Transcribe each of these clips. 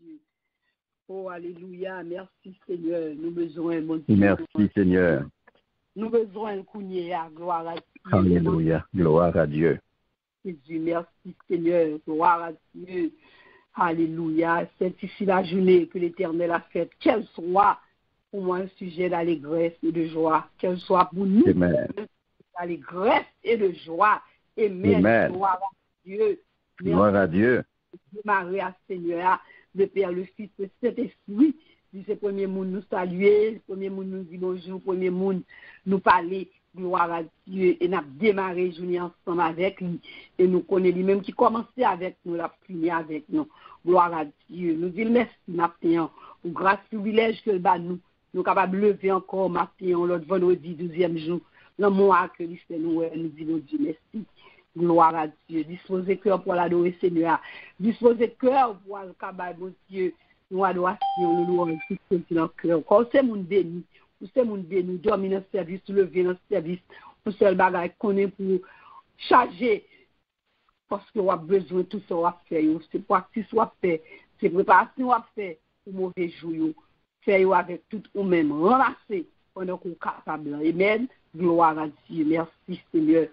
Dieu. Oh, alléluia. Merci, Seigneur. Nous besoin, mon Dieu. Merci, Seigneur. Nous besoin de Kounia. Gloire à Dieu. Alléluia. Gloire à Dieu. Jésus, merci, Seigneur. Gloire à Dieu. Alléluia. C'est ici la journée que l'Éternel a faite. Qu'elle soit pour moi un sujet d'allégresse et de joie. Qu'elle soit pour nous Amen. d'allégresse et de joie. Amen. Amen. Gloire à Dieu. Gloire à Dieu. Maria, Seigneur, le Père, le Fils, le Saint-Esprit. Dit ce premier monde nous saluer, le premier monde nous dit bonjour, le premier monde nous parler, gloire à Dieu, et nous avons démarré la journée ensemble avec lui, et nous connaissons lui-même qui commençait avec nous, l'a fini avec nous, gloire à Dieu. Nous disons merci matin, pour grâce privilège que bat nous sommes capables de lever encore matin, l'autre vendredi, 12e jour, le mois que lui fait nous disons Dieu merci. Gloire à Dieu. Disposez cœur pour l'adorer, Seigneur. Disposez cœur pour le cabal, mon Dieu. Nous adoration, nous louons tout dans le cœur. Quand c'est mon béni, ou c'est mon béni, dormir dans le service, lever dans le service, pour seul bagage qu'on est pour charger. Parce qu'on a besoin de tout ça, on va faire. C'est pratique, on va faire. C'est préparation, on va faire pour mauvais jour. Faire avec tout ou même. Ramasser pendant qu'on est capable. Amen. Gloire à Dieu. Merci, Seigneur.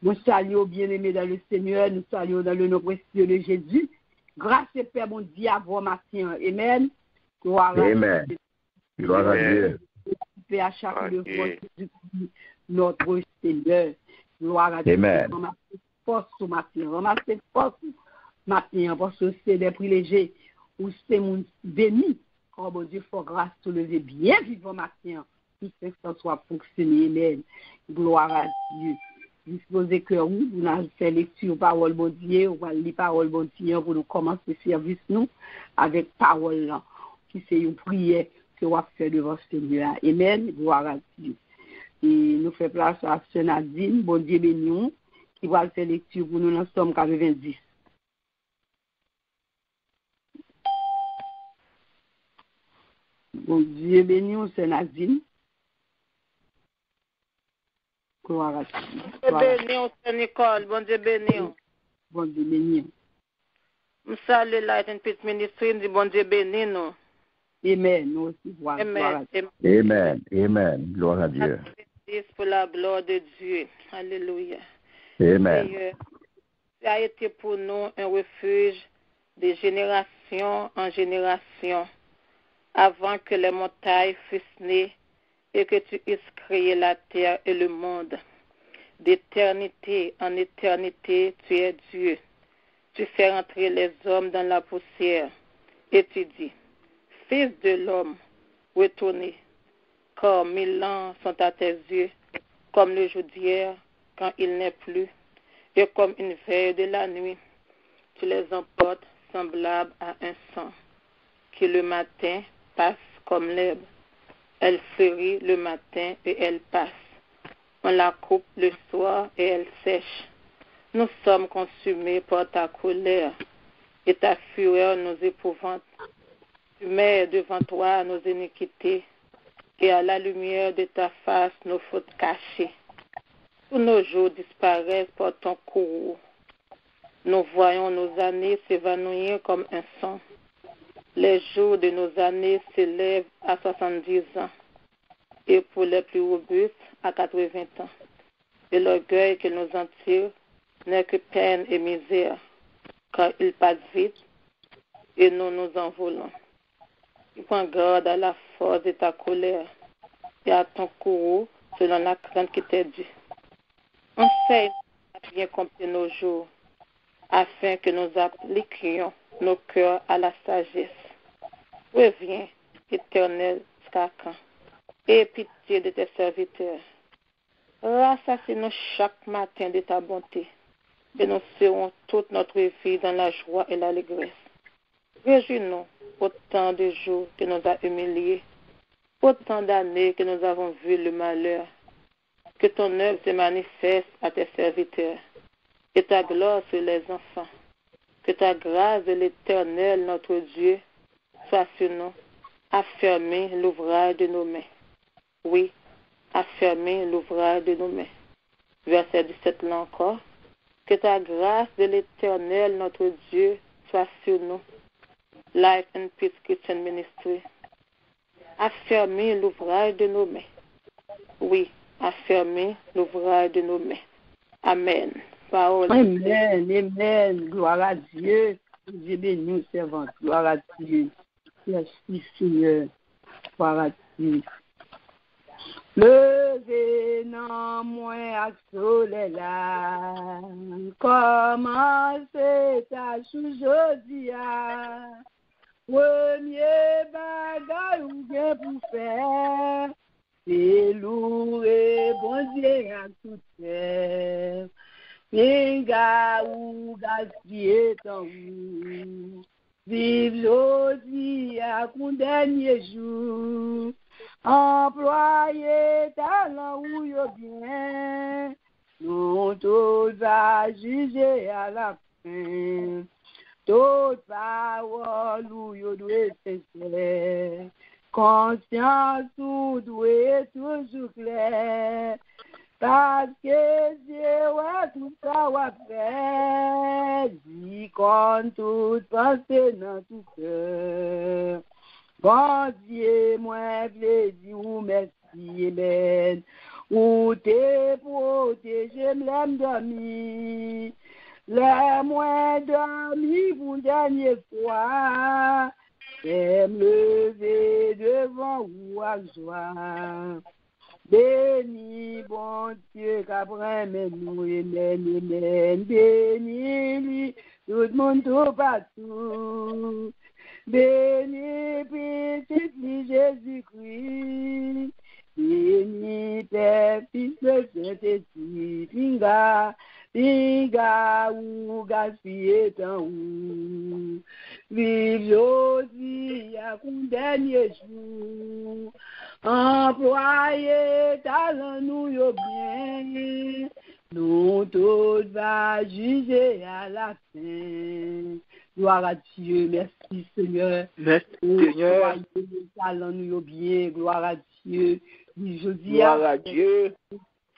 Nous saluons bien-aimés dans le Seigneur, nous saluons dans le nom précieux de Jésus. Grâce et Père, mon Dieu, à vous matin. Amen. Gloire à Dieu. Gloire à Dieu. Père, à chaque notre Seigneur. Gloire à Dieu. Amen. Ramassez force au matin. Ramassez force matin. Parce que c'est des privilégiés où c'est mon béni. Oh mon Dieu, faut grâce te lever bien vivant matin. Tout ce que ça soit fonctionné. Amen. Gloire à Dieu. Disposez que vous avez fait lecture parole bon Dieu, ou lire parole bon Dieu pour nous commencer le service nous avec parole là, qui c'est une prière que vous fait devant le Seigneur. Amen. Gloire à Dieu. Et nous faisons place à Sœur Nadine, bon Dieu béni, qui va faire lecture pour nous dans Somme 90. Bon Dieu béni, Sœur Nadine. Gloire à Dieu. Bon Dieu béni, Sœur Nicole. Bon Dieu béni. Bon Dieu béni. Je salue Light and Peace Ministry. Je dis bon Dieu béni nous. Amen. Nous aussi, voilà. Amen. Amen. Amen. Gloire à Dieu. Merci pour la gloire de Dieu. Alléluia. Amen. Seigneur, ça a été pour nous un refuge de génération en génération, avant que les montagnes fussent nées et que tu eusses créé la terre et le monde. D'éternité en éternité, tu es Dieu. Tu fais rentrer les hommes dans la poussière. Et tu dis, Fils de l'homme, retournez, car 1000 ans sont à tes yeux, comme le jour d'hier, quand il n'est plus, et comme une veille de la nuit. Tu les emportes semblables à un sang, qui le matin passe comme l'herbe. Elle fleurit le matin et elle passe. On la coupe le soir et elle sèche. Nous sommes consumés par ta colère et ta fureur nous épouvante. Tu mets devant toi nos iniquités et à la lumière de ta face nos fautes cachées. Tous nos jours disparaissent par ton courroux. Nous voyons nos années s'évanouir comme un sang. Les jours de nos années s'élèvent à 70 ans et pour les plus robustes à 80 ans. Et l'orgueil qu'ils nous en tire n'est que peine et misère, car ils passent vite et nous nous envolons. Tu prends garde à la force de ta colère et à ton courroux selon la crainte qui t'est due. Enseigne à bien compter nos jours, afin que nous appliquions nos cœurs à la sagesse. Reviens, Éternel, jusqu'à quand? Aie pitié de tes serviteurs. Rassasie-nous chaque matin de ta bonté, et nous serons toute notre vie dans la joie et l'allégresse. Réjouis-nous autant de jours que nous a humiliés, autant d'années que nous avons vu le malheur. Que ton œuvre se manifeste à tes serviteurs, et ta gloire sur les enfants. Que ta grâce de l'Éternel, notre Dieu, soit sur nous. Affermez l'ouvrage de nos mains. Oui, affermez l'ouvrage de nos mains. Verset 17 là encore. Que ta grâce de l'Éternel, notre Dieu, soit sur nous. Life and Peace Christian Ministry. Affermez l'ouvrage de nos mains. Oui, affermez l'ouvrage de nos mains. Amen. Parole. Amen, amen. Gloire à Dieu. Dieu béni, servante. Gloire à Dieu. Merci, Seigneur. Gloire à Dieu. Levez non moins à soleil là. Commencez ta aujourd'hui. Premier bagage ou bien pour faire. C'est louer bon Dieu à tout faire. Pinga ou gaspiller ton ou. Vive aujourd'hui à ton dernier jour. Employé talent ou yo bien. Nous tous à juger à la fin. Toute parole ou yo doit sincère. Conscience ou doit toujours clair. Parce que Dieu a tout ça à faire. Dit qu'on tout pensée dans tout cœur. Bon Dieu, moi, plaisir ou merci, amen. Ou t'es protégé, m'l'aime dormi. Le moins dormi pour dernière fois. J'aime lever devant vous à joie. Béni, bon Dieu, qu'après nous, amen, amen. Béni, lui, tout le monde, tout partout. Béni, petit Jésus-Christ. Béni, Père, Fils de Saint-Esprit. Pinga, ou gaspiller ton ou. Vive Josie, à ton dernier jour. Employé talent nous yo bien, nous tous va juger à la fin. Gloire à Dieu, merci Seigneur. Merci Seigneur. Employé talent nous yo bien, gloire à Dieu. Gloire à Dieu.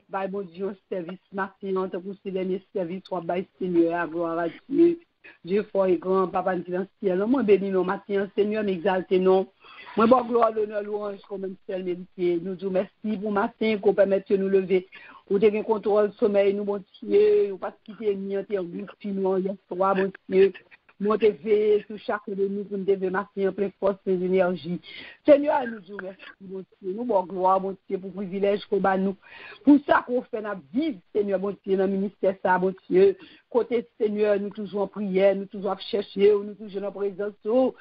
By mon Dieu, service matin, on te pousse les derniers services, soit by Seigneur, gloire à Dieu. Dieu fort et grand, Papa qui est dans le ciel. Moi, bénis nos matin, Seigneur, m'exalte non. Moi, bon, gloire, l'honneur, louange, comme un seul mérité. Nous disons merci pour matin, qu'on permette de nous lever. Ou de bien contrôle sommeil, nous, bon Dieu, ou pas quitter ni en terre, nous, en l'espoir, bon Dieu. Nous te veillons sur chacun de nous pour nous devons marcher en pleine force et énergie. Seigneur, nous disons merci, mon Dieu. Nous, bon gloire, mon Dieu, pour le privilège qu'on a nous. Pour ça qu'on fait, nous vivre, Seigneur, mon Dieu, dans le ministère, ça, mon Dieu. Côté Seigneur, nous toujours en prière, nous toujours en chercher, nous toujours en présence. Oh,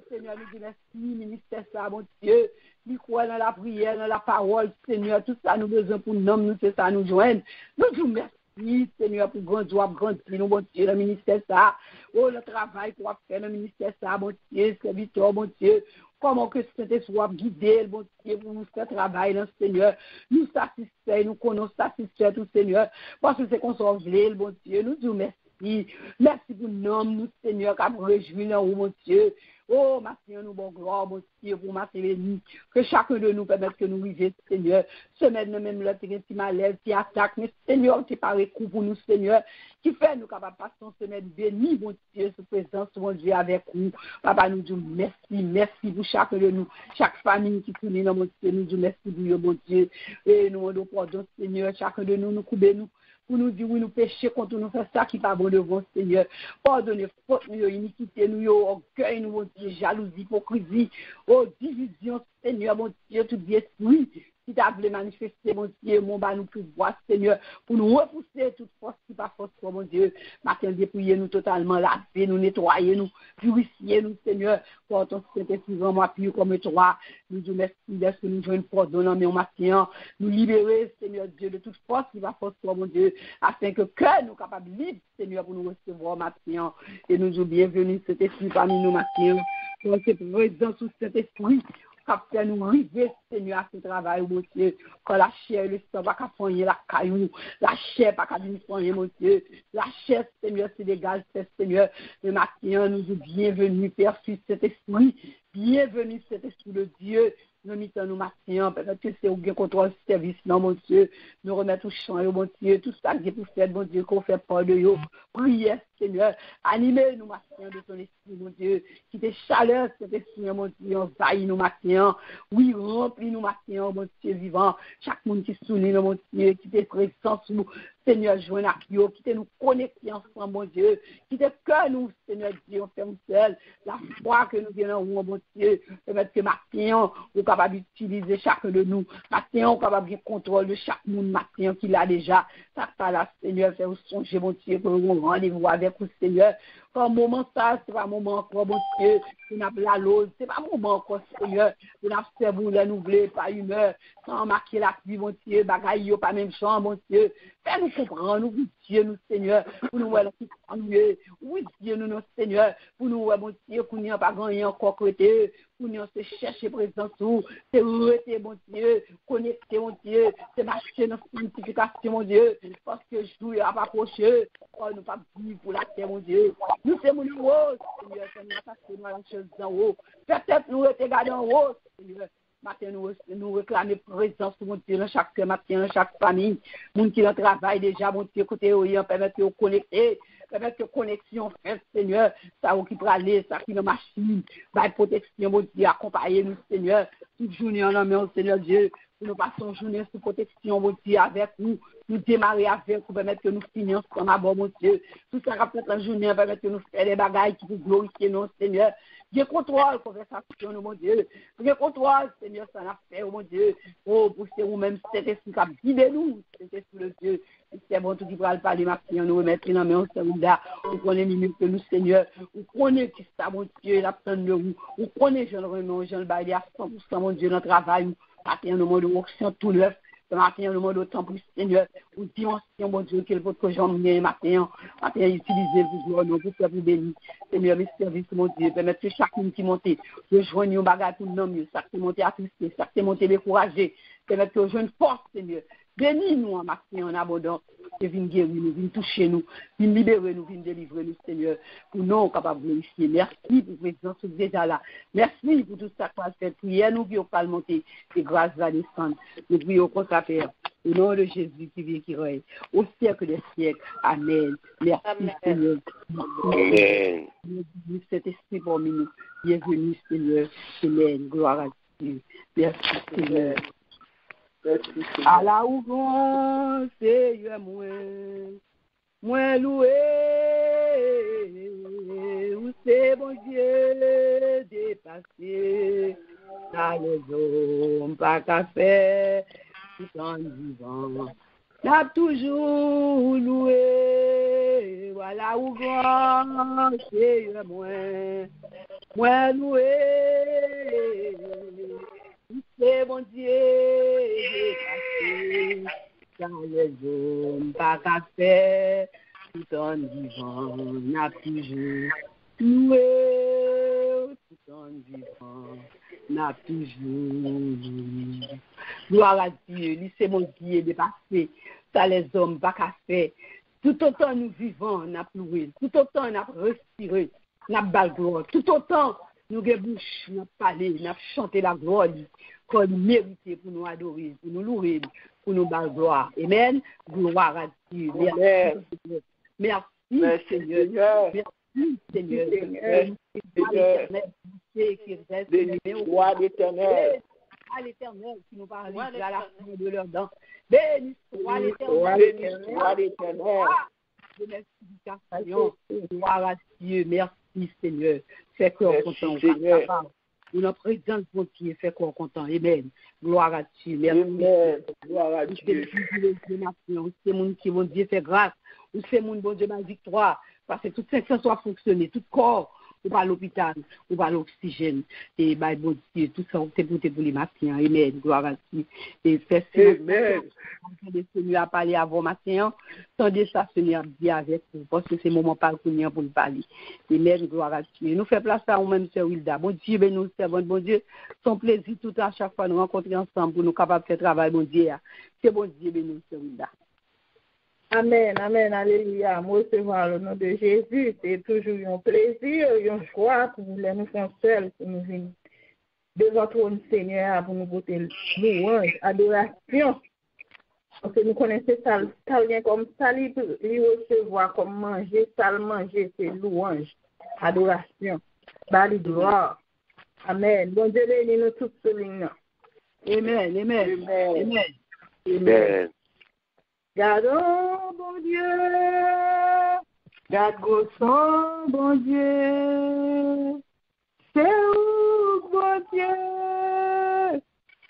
Seigneur, nous disons merci, ministère, ça, mon Dieu. Nous croyons dans la prière, dans la parole, Seigneur. Tout ça, nous besoin pour nous, c'est ça, nous joindre. Nous disons merci. Oui, Seigneur, pour grandir, nous, bon Dieu, le ministère, ça. Oh, le travail qu'on va faire dans le ministère, ça, bon Dieu, serviteur, bon Dieu. Comment que c'était soit guidé, bon Dieu, pour nous faire travail dans le Seigneur. Nous satisfaire, nous connaissons satisfaire tout Seigneur. Parce que c'est qu'on s'en veut, bon Dieu. Nous disons merci. Merci pour nous, Seigneur, qui a réjoui dans vous, mon Dieu. Oh, ma Seigneur, nous bon gloire, mon Dieu, pour ma Seigneur, que chacun de nous permette que nous vivions, Seigneur. Semaine, même le qui malaise, qui attaque, mais Seigneur, qui paraît coup pour nous, Seigneur, qui fait nous capables de passer une semaine bénie, mon Dieu, ce présence, mon Dieu, avec nous. Papa, nous disons merci pour chacun de nous, chaque famille qui tourne dans mon Dieu, nous disons merci pour vous, mon Dieu. Et nous demandons pardon, Seigneur, chacun de nous coupons nous. Pour nous dire, oui, nous péchons contre nous, faire ça qui pas bon devant Seigneur. Pardonnez, faute, nous, iniquité, nous, orgueil, nous, mon Dieu, jalousie, hypocrisie, division, Seigneur, mon Dieu, tout bien, oui. Si tu as voulu manifester, mon Dieu, mon bas, nous pouvoir, Seigneur, pour nous repousser toute force qui pas force, mon Dieu. Matin, dépouiller nous totalement, laver, nous nettoyer, nous purifier, nous, Seigneur, pour ton Saint-Esprit, moi, pur comme toi. Nous disons merci d'être que nous jouons pardon dans nos matin, nous libérer, Seigneur Dieu, de toute force qui va force, mon Dieu, afin que nous capables libres, Seigneur, pour nous recevoir matin. Et nous disons bienvenue, cet esprit parmi nous matin, pour cette présence sous cet esprit. Capitaine, nous arriver, Seigneur, à ce travail, mon Dieu. Quand la chair, le sang, va qu'à la caillou. La chair, pas qu'à venir, mon Dieu. La chair, Seigneur, c'est légal, c'est Seigneur. Le matin, nous disons bienvenue, Père, Fils, cet esprit. Bienvenue, cet esprit de Dieu. nous mettons nous matin, peut-être que c'est au bien contrôle service, non, mon Dieu, nous remettons au champ, mon Dieu, tout ça qui est pour faire, mon Dieu, qu'on fait pas de yo, prière, Seigneur, animez nous matin de ton esprit, mon Dieu, qui te chaleur, cet esprit, mon Dieu, envahit nous matin, oui, remplis nous matin, mon Dieu, vivant, chaque monde qui souligne, mon Dieu, qui te présent sous, Seigneur, joindre à Kyo, qui te nous connecter ensemble, mon Dieu, qui te que nous, Seigneur Dieu, on fait seul, la foi que nous venons, mon Dieu, permettre que matin, nous capable d'utiliser chacun de nous, matin, on capable de contrôle de chaque monde, matin, qu'il a déjà, ça pas là, Seigneur, faire songer, mon Dieu, pour nous rendez-vous avec vous, Seigneur. Quand moment ça, c'est pas un moment encore, mon Dieu, pour nous la lose, c'est pas un moment encore, Seigneur, pour nous faire vous renouveler, pas humeur, sans marquer la vie, mon Dieu, bagaille, pas même champ, mon Dieu, fais-nous comprendre, nous, Dieu, nous, Seigneur, pour nous, oui, Dieu, nous, Seigneur, pour nous, mon Dieu, pour nous, pas gagner encore côté, pour nous, se chercher présence, c'est rester, mon Dieu, connecter, mon Dieu, c'est marcher dans la sanctification, mon Dieu, parce que je ne pas approcher, nous pas vivre pour la terre, mon Dieu. Nous sommes en haut, Seigneur, c'est nous attaquer dans la chose en haut. Peut-être nous regardons en haut, Seigneur. Matin, nous réclamer présence, mon Dieu, dans chaque matin, dans chaque famille. Mon qui dans travail déjà, mon Dieu, côté orient, permettre de connecter, permettre que connexion faite, Seigneur, ça qui peut aller, ça qui est machine, la protection, mon Dieu, accompagner nous, Seigneur, toute journée en homme, Seigneur Dieu, nous passons journée sous protection, mon Dieu, avec vous, nous démarrer avec vous, permettre que nous finissions ensemble, mon Dieu, tout ça va peut-être en journée, permettre que nous fassions des bagailles qui vous glorifier, non, Seigneur. Dieu contrôle conversation, mon Dieu. Dieu contrôle, Seigneur, ça l'a fait, mon Dieu. Oh, pour c'est vous-même, cet esprit qui a guidé nous, cet esprit de Dieu. C'est bon, tout qui pourra le parler, ma fille, nous remettre dans mes secondaires. Vous connaissez minutes que nous, Seigneur. Vous connaissez qui ça, mon Dieu, l'absence de vous. Vous connaissez, Jean Renaud, Jean le Bailly, à 100%, mon Dieu, notre travail. Matin, nous monde de action tout neuf. Matin, nous monde autant pour Seigneur. Ou dimension, mon Dieu, qu'il faut que j'en vienne matin. Matin, utiliser vous, nous, pour faire vous bénir. Seigneur, mes services, mon Dieu, permettre que chacun qui monte, rejoigne nos bagages pour nous mieux. Chaque qui monte attristé, chaque qui monte découragé. Permettre que rejoigne force, Seigneur. Bénis-nous en matin, en abondance. Et viens guérir nous, viens toucher nous, viens libérer nous, viens délivrer nous, Seigneur. Pour nous, capables de ici. Merci pour présence déjà là. Merci pour tout ça qu'on a fait. Prière nous qui ont pas monté. Et grâce à descendre. Nous prions pour ça faire. Au nom de Jésus qui vit, qui règne. Au siècle des siècles. Amen. Merci, Amen. Seigneur. Amen. Bienvenue cet esprit parmi nous. Bienvenue, Seigneur. Amen. Gloire à Dieu. Merci, Seigneur. À la ouvrance, Seigneur, moi loué, où c'est bon Dieu dépassé, dans les hommes, pas qu'à faire, tout en vivant. N'a toujours loué, voilà ouvrance, Seigneur, moi loué. C'est mon Dieu, passé dans les hommes, pas qu'à faire, tout en vivant, n'a toujours loué, tout en vivant, n'a toujours. Gloire à Dieu, c'est mon Dieu dépassé, ça les hommes, pas qu'à faire. Tout autant nous vivons, n'a loué, tout autant n'a respiré, n'a bal gloire, tout autant nous avons bouche, nous avons parlé, nous avons chanté la gloire qu'on mérite pour nous adorer, pour nous louer, pour nous battre gloire. Amen. Gloire à Dieu. Merci. Merci, Seigneur. Merci, Seigneur. Gloire l'éternel. À l'éternel qui nous parle à la fin de leur dents. Béni soit l'éternel. Gloire à Dieu. Merci, Seigneur. Fais qu'on content. Nous avons présence de Dieu, fait qu'on content. Amen. Gloire à Dieu. Merci. Amen. Gloire à Dieu. C'est mon qui, bon Dieu, fait grâce. Ou c'est mon bon Dieu, ma victoire. Parce que tout ça soit fonctionné, tout corps, ou pas l'hôpital, ou pas l'oxygène. Et bah, bon Dieu, tout ça, c'est pour les matins. Amen. Gloire à Dieu. Et fais ça. Amen. Le Seigneur a parlé avant matin, tendez ça, Seigneur, bien avec vous, parce que c'est le moment pas pour nous parler. Amen, gloire à Dieu. Nous fait place à nous-mêmes, Sœur Wilda. Bon Dieu, ben nous servons, bon Dieu. Son plaisir tout à chaque fois nous rencontrer ensemble pour nous capables de faire travail, bon Dieu. C'est bon Dieu, ben nous, Sœur Wilda. Amen, amen, alléluia. Moi, recevoir le nom de Jésus, c'est toujours un plaisir, une joie pour nous faire seuls, pour nous venir devant ton Seigneur pour nous porter louange, adoration. Parce que nous connaissons ça, comme ça, il recevoir comme manger, ça manger, c'est louange, adoration, bali gloire. Amen. Bon Dieu, bénis nous tous ce ligne. Amen, amen, amen. Amen. Gardons, bon Dieu, garde son bon Dieu, c'est où, bon Dieu,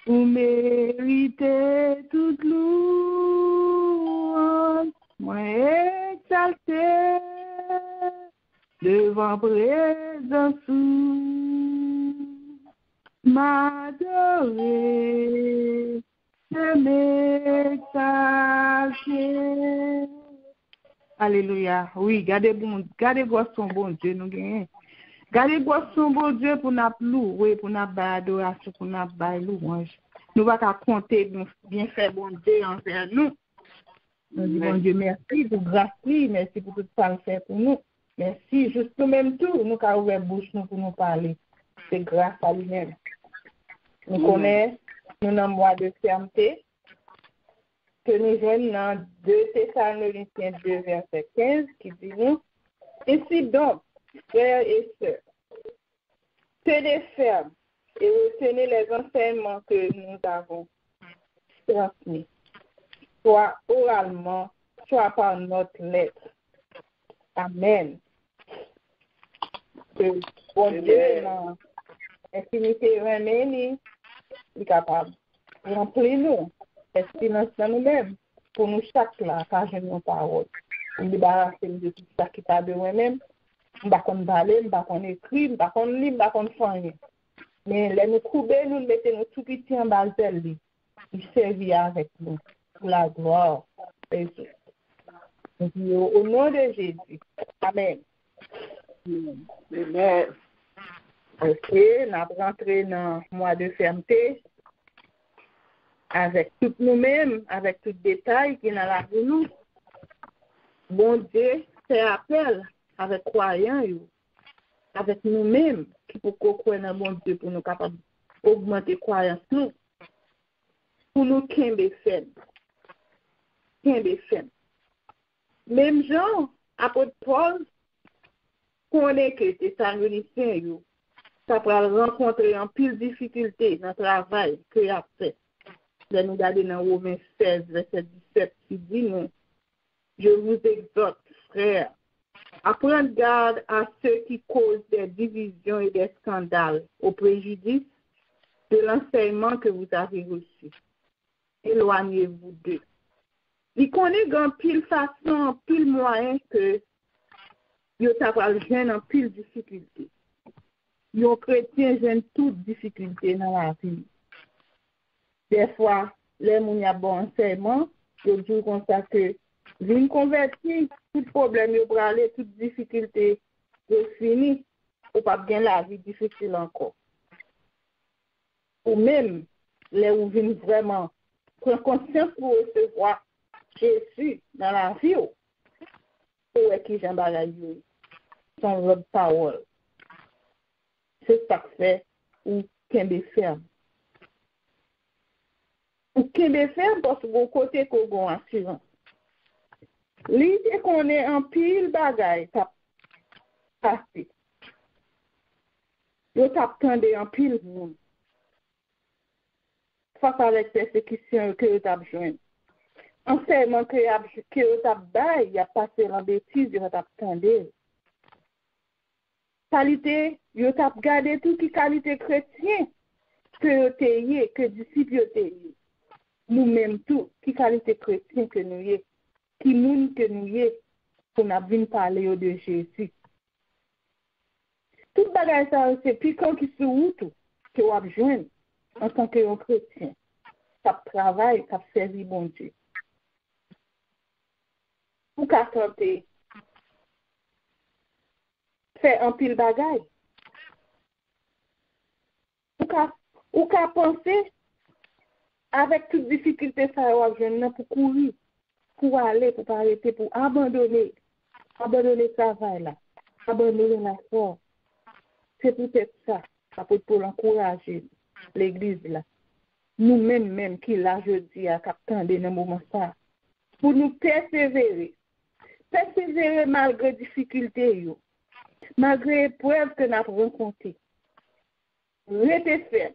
vous méritez toute louange, moi exalté, devant présence, m'adorer. Alléluia. Oui, gardez son bon Dieu, nous gagnons. Gardez son bon Dieu pour nous louer, pour nous adoration, pour nous louange. Nous ne pouvons pas compter, nous bien faire bon Dieu envers nous. Nous disons, bon Dieu, merci pour grâce, merci pour tout ça le fait pour nous. Merci, juste nous même tout, nous avons ouvert bouche nous pour nous parler. C'est grâce à lui-même. Nous connaissons. Nous avons mois de fermeté que nous joignons dans 2 Thessaloniciens 2, verset 15, qui dit nous, ainsi donc, frères et sœurs, tenez ferme et retenez les enseignements que nous avons transmis, soit oralement, soit par notre lettre. Amen. Que bon Dieu, dans l'infinité humaine, est capable de remplir nous, expérience dans nous-mêmes, pour nous chaque là, quand je nous parole. Nous débarrasser de tout ça qui t'a de nous-mêmes. Nous ne pouvons pas parler, nous ne pouvons pas écrire, nous ne pouvons pas lire, nous ne pouvons pas faire rien. Mais les nous couper, nous mettons tout qui tient en bas de lui. Il servit avec nous, pour la gloire de Jésus. Au nom de Jésus. Amen. Amen. Ok, nous avons rentré dans le mois de fermeté avec tout nous-mêmes, avec tout détail qui est dans la vie nous. Bon Dieu, c'est appel avec croyants, avec nous-mêmes, qui pour croire dans bon Dieu, pour nous capables d'augmenter croyance nous, pour nous qu'aimer faire. Même Jean, apôtre Paul, connaît que Thessaloniciens, ça peut rencontrer en pile difficulté dans le travail qu'il a fait. Là, nous regardons dans Romains 16, verset 17, qui dit nous, je vous exhorte, frères, à prendre garde à ceux qui causent des divisions et des scandales au préjudice de l'enseignement que vous avez reçu. Éloignez-vous d'eux. Il connaît en pile façon, en pile moyen que ils ont jeune en pile difficulté. Les chrétiens gênent toute difficulté dans la vie. Des fois, les gens qui ont bon enseignement, ils disent comme ça que vient convertir, tout problème, ils vont aller, toute difficulté, c'est fini, ou pas bien la vie difficile encore. Ou même, les gens viennent vraiment prendre conscience pour recevoir Jésus dans la vie, ou qui j'en bagaille, sans votre parole. C'est ça que fait ou qu'un des fermes. Ou qu'un des fermes parce que bon côté qu'on a assurance. L'idée qu'on est en pile bagaille, ça passe. Yo tap tande en pile monde. Face avec persécution que yo tap joindre. Enseignement que yo tap bail, y a passé en bêtise, yo tap tande. Qualité, yo tap gardé tout qui qualité chrétien que yo teye, que disciple yo teye. Nous-mêmes tout qui qualité chrétien que nous y, qui moun que nous y, pour n'a vinn parler de Jésus. Tout bagage ça c'est piquant qui se route que on a joindre en tant que chrétien. Ça travaille, ça servir bon Dieu. Pour qu'à tenter faire un pile bagage. Ou qu'à penser avec toute difficulté ça on a joindre pour courir, pour aller, pour pas arrêter, pour abandonner le travail là, abandonner la foi. C'est peut-être ça. apôtre Paul encourager l'église là. Nous-mêmes qui là jeudi à captant dans moment ça pour nous persévérer malgré difficultés yo, malgré épreuves que nous avons rencontrées. Restez ferme.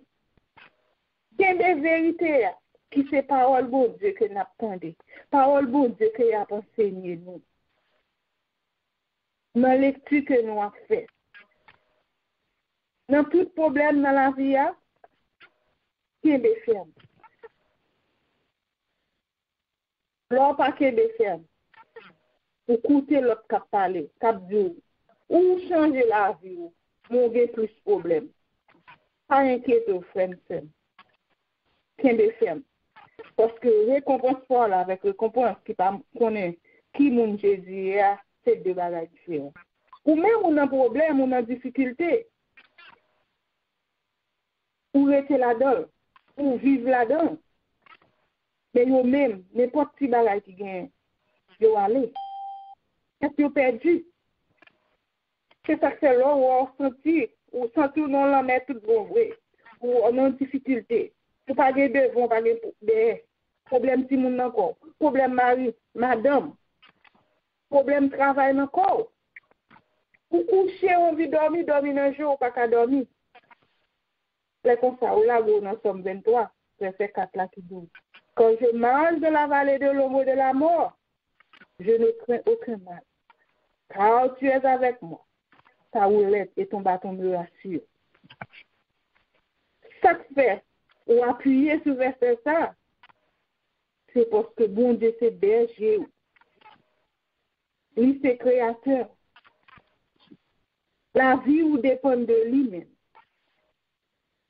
Il y a des vérités qui c'est parole bon Dieu que nous attendons, parole bon Dieu que a enseigné nous. Dans la lecture que nous avons fait. Dans tout problème dans la vie, qui est ferme. L'on pas qui est ferme. Pour écouter l'autre qui parler, qui dit, ou changer la vie, ou mon plus de problèmes. Pas inquiéter au frère, qui est ferme. Parce que récompense pour là, avec récompense qui pas connaît qui mon Jésus c'est deux bagages différents. Ou même on a un problème, on a une difficulté. Ou rester là-dedans, ou vivre là-dedans. Mais yo même, n'importe qui bagage qui gagne, yo aller. Est-ce que yo perdu? C'est ça que c'est là où on sentit, ou sentit ou non la met tout bon vrai, ou on a une difficulté. Ou pas de devant, pas de problème si moun encore, problème mari, madame, problème travail encore. Ou coucher, on vit dormir un jour, ou pas qu'à dormir. C'est comme ça, ou là, où nous sommes 23, verset 4 là qui dit. Quand je marche dans la vallée de l'ombre de la mort, je ne crains aucun mal. Car tu es avec moi. Ta roulette et ton bâton me rassurent. Chaque fait, ou appuyer sur verset ça, c'est parce que bon Dieu c'est berger. Lui c'est créateur. La vie ou dépend de lui-même.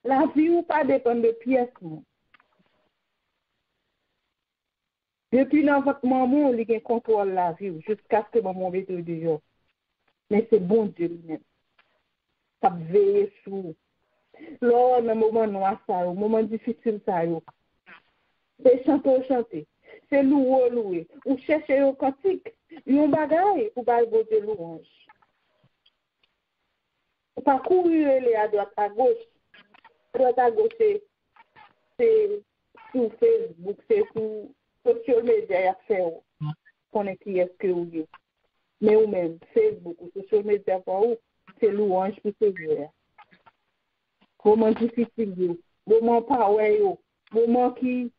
La vie ou pas dépend de pièces. Depuis dans votre moment, il contrôle la vie jusqu'à ce que maman mette dehors. Mais c'est bon Dieu lui-même. Ça veille sur. Lors d'un moment noir, ça, un moment difficile, ça, c'est chanter. C'est louer. Ou chercher un cantique. Un bagage pour bailler de louange. Ou pas courir les à droite à gauche. À droite à gauche, c'est sur Facebook, c'est sur social media à faire. On est qui est-ce que vous êtes. Mais ou même Facebook ou social media pour vous, c'est louange pour ces jours. Moment difficile, moment pas ouais, moment qui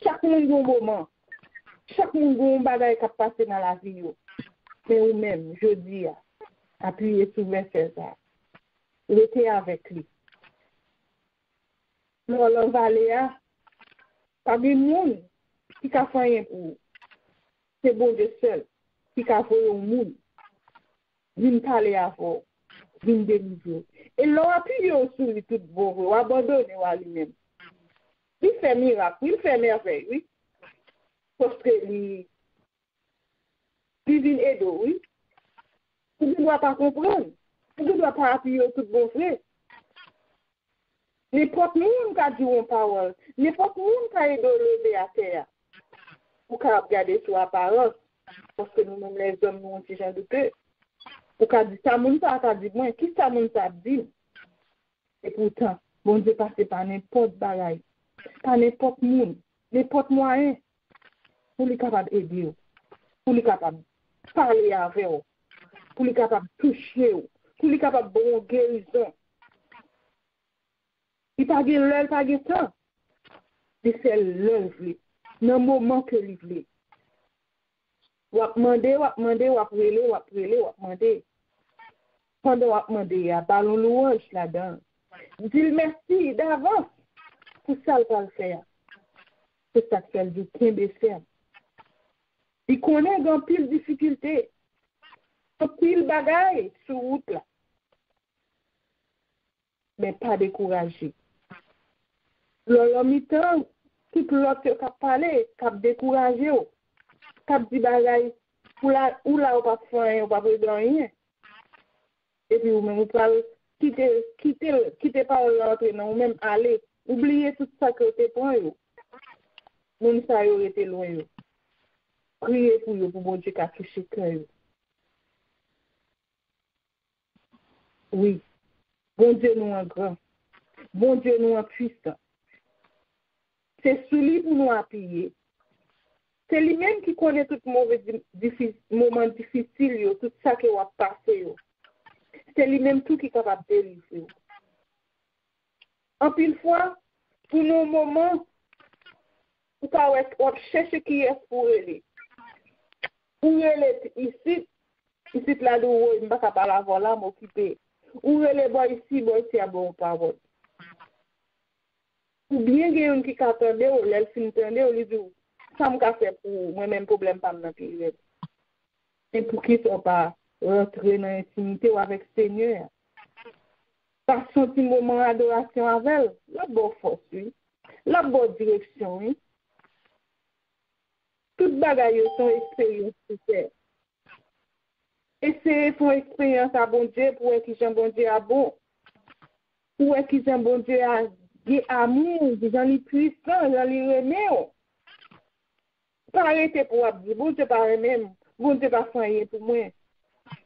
chaque monde un moment, chaque monde un bagage qui passe dans la vie. Mais ou même, je dis, appuyez sur verset ça. Restez avec lui. Dans la vallée, pas de monde qui a fait rien pour vous. C'est bon Dieu seul qui a fait un monde. Vine parler à vous, vine délivrer. Et l'on appuie sur lui tout bon, ou abandonner à lui-même. Il fait miracle, il fait merveille, oui. Parce que il vient aider, oui. Il ne doit pas comprendre. Il ne doit pas appuyer tout bon frère. N'importe monde qui a dit une parole, n'importe monde qui a aidé à terre, pour qu'on regarde sur l'apparence, parce que nous-mêmes les hommes, nous, on s'y gêne de peu. Pour qu'on dise ça, moun ça a dit, moi, qui ça moun ça dit? Et pourtant, bon Dieu passe par n'importe bagaille, par n'importe monde, n'importe moyen, pour lui capable d'aider, pour lui capable de parler avec vous, pour lui capable de toucher, pour lui capable de bon guérison. Il n'y a pas de l'œil, pas de temps. C'est l'œuvre, dans le moment que il veut. Ou à demander, ou à demander. Pendant ou à demander, il y a ballon louange là-dedans. Dis merci d'avance pour ça qu'il va le faire. C'est ça qu'il dit, qu'il va faire. Il connaît dans pile difficulté, pile bagaille sur route là. Mais pas découragé. L'homme temps, tout l'autre qui a parlé, qui a découragé, qui a dit bagaille, ou là, on pas faire, on pas faire rien. Et puis, vous pouvez quitter par l'autre, non, même aller, oublier tout ça que vous pour vous. Même ça, vous été loin. Priez pour vous, pour bon Dieu, qu'à toucher le cœur. Oui. Bon Dieu nous en grand. Bon Dieu nous en puissant. C'est sous lui pour nous appuyer. C'est lui-même qui connaît tout mauvais moment difficile, tout ça que vous avez passé. C'est lui-même tout qui est capable de délivrer. En pile fois, pour nos moments, vous cherchez qui est pour elle. Ou elle est ici là où je ne peux pas la voir là, m'occuper. Ou elle est ici, à bon parole. Ou bien il y a une qui attendait, ou elle s'entendait, ou lui dit, ça me fait pour moi-même problème pas dans le et pour qu'ils ne soient pas rentrés dans l'intimité ou avec le Seigneur. Par son petit moment d'adoration avec elle, la bonne force, oui. La bonne direction, oui. Toutes bagailles sont expériences pour faire. Et c'est une expérience à bon Dieu pour qu'ils j'aime bon Dieu à bon. Pour qu'ils j'aime bon Dieu à amour, j'en ai puissant, j'en ai remis. Pas arrêter pour dire, bon Dieu pas même, bon Dieu pas faire pour moi.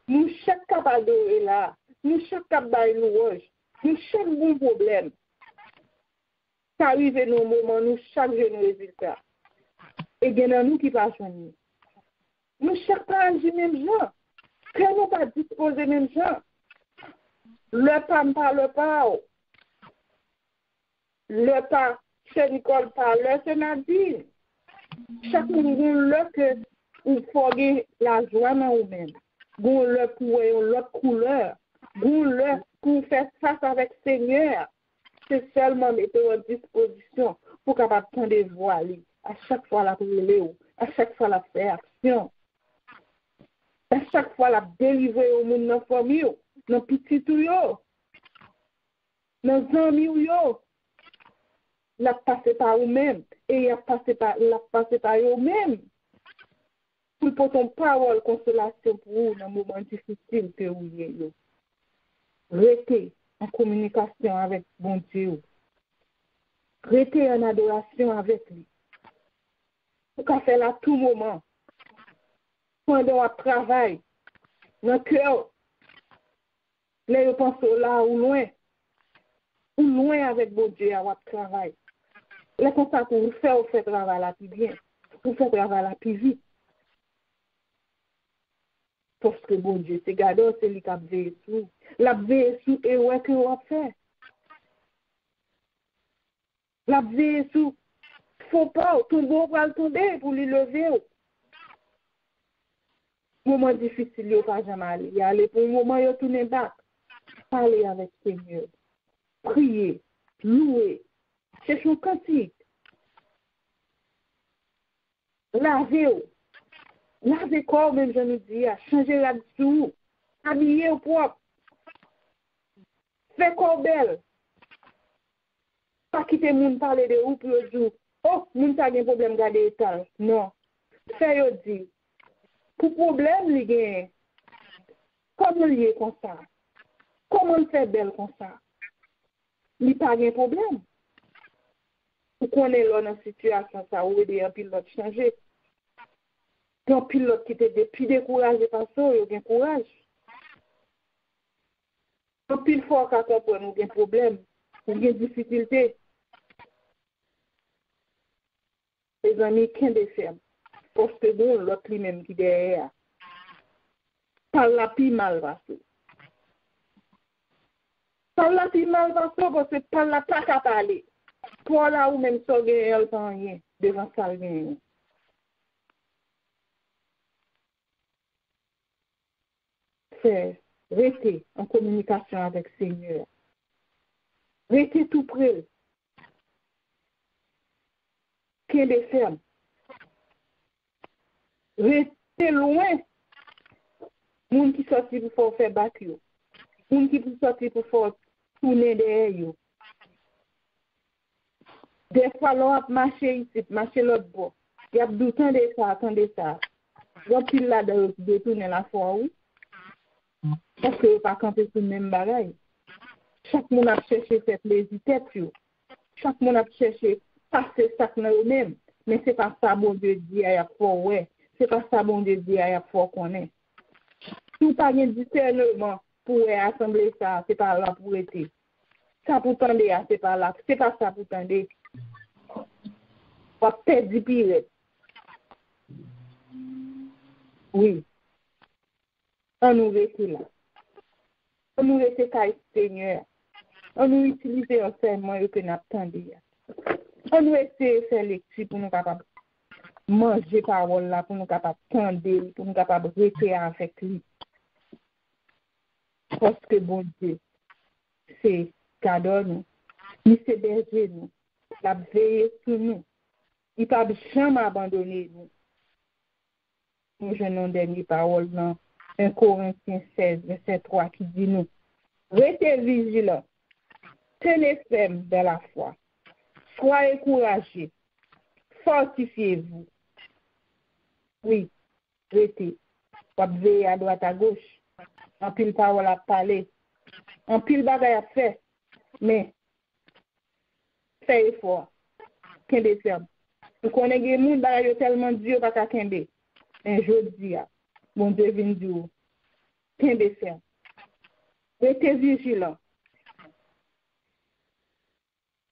Nous chaque capable de là, nous chaque capable de louange, nous chaque bon problème. Ça arrive nos moments, nous chaque jeune résultat. Et il y a nous qui pas joindre. Nous chaque pas agir même gens. Que nous pas disposer même gens. Le pas me parle pas. Le pas, chez Nicole parle, c'est Nadine. Chaque monde a que ou forger la joie dans vous-même. Vous le pour l'autre couleur. Vous le pour faire face avec le Seigneur. C'est seulement mettre en disposition pour capable prendre des voies. À chaque fois la brûler, à chaque fois la faire action. À chaque fois la délivrer au monde dans la famille, dans le petit tout, dans les amis, la passer par vous-même et la passer par vous-même. Pour porter une parole consolation pour vous dans un moment difficile que vous avez. Restez en communication avec bon Dieu. Restez en adoration avec lui. Vous pouvez faire à tout moment. Pendant votre travail, dans le cœur, là, vous pensez là ou loin avec bon Dieu à votre travail. Là, comme ça, pour vous faire travail là plus bien, pour faire travail là plus vite. Parce que bon Dieu, c'est gardé, c'est lui qui a veillé sous. La veillé sous et ouais que vous avez fait. La veillé sous, faut pas, tomber pour le tomber, pour lui lever. Moment difficile, il n'y a pas jamais aller. Il y a aller pour un moment, il y a tourné back. Parler avec le Seigneur. Prier, louer, chercher un cantique. Laver corps, même je nous dis, changer là-dessous, habiller au propre, faire corps belle. Pas quitter le monde parler de vous pour le jour. Oh, moun ta gen problème garder étage. Non. Fait yo dit. Pour problème li gen. Comment li est comme ça? Comment le fait belle comme ça? Li pas gen problème. Vous connaissez là dans situation ça ou aider un pilote changer. Un pilote qui était depuis découragé par ça, il a courage. Un pile fort quand on a un problème, on a des difficultés. Les amis, qui des fermes. Parce que bon, l'autre lui-même qui est derrière. Par la pi mal passé. Par la pi mal passé, parce que par la pas qu'à parler. Pour là où même ça, elle pas rien. Devant ça, rien. C'est rester en communication avec le Seigneur. Rester tout près. Qui des fermes. Rester loin. Moun qui sorti pour faire battre. Moun qui sorti pour faire tourner derrière. Des fois, l'on a marché ici, marché l'autre bord. Il y a du temps de ça, attendez ça. Donc, il a de tourner la fois, oui. Parce que pas camper sur le même bagaille. Chaque monde a cherché faire plaisir tête. Chaque monde a cherché passer ça dans le même. Mais c'est pas ça bon Dieu dit à fort ouais. C'est pas ça bon Dieu dit à fort qu'on est. Tout pas un discernement pour assembler ça, c'est pas là pour être. Ça pour tendre, c'est pas là, c'est pas ça pour tendre. On peut-être du pire. Oui. On nous reste là. On nous reste caille Seigneur. On nous utilise enseignement que nous attendons. On nous essaie de faire lecture pour nous capables manger parole là, pour nous capables tendre, pour nous capables rester avec lui. Parce que bon Dieu, c'est cadeau nous. Il s'est berger nous. Il a veillé sur nous. Il ne peut jamais abandonner nous. Nous avons une dernière parole dans 1 Corinthiens 16, verset 3 qui dit nous, restez vigilants, tenez ferme dans la foi, soyez courageux, fortifiez-vous. Oui, restez, pas veiller à droite à gauche, en pile parole à parler, en pile bagaille à faire, mais fais effort, qu'est-ce ferme. Nous connaissons des gens qui tellement Dieu pas qu'à kembe. Un jour dis mon Dieu vient dire kembe ferme. Restez vigilant.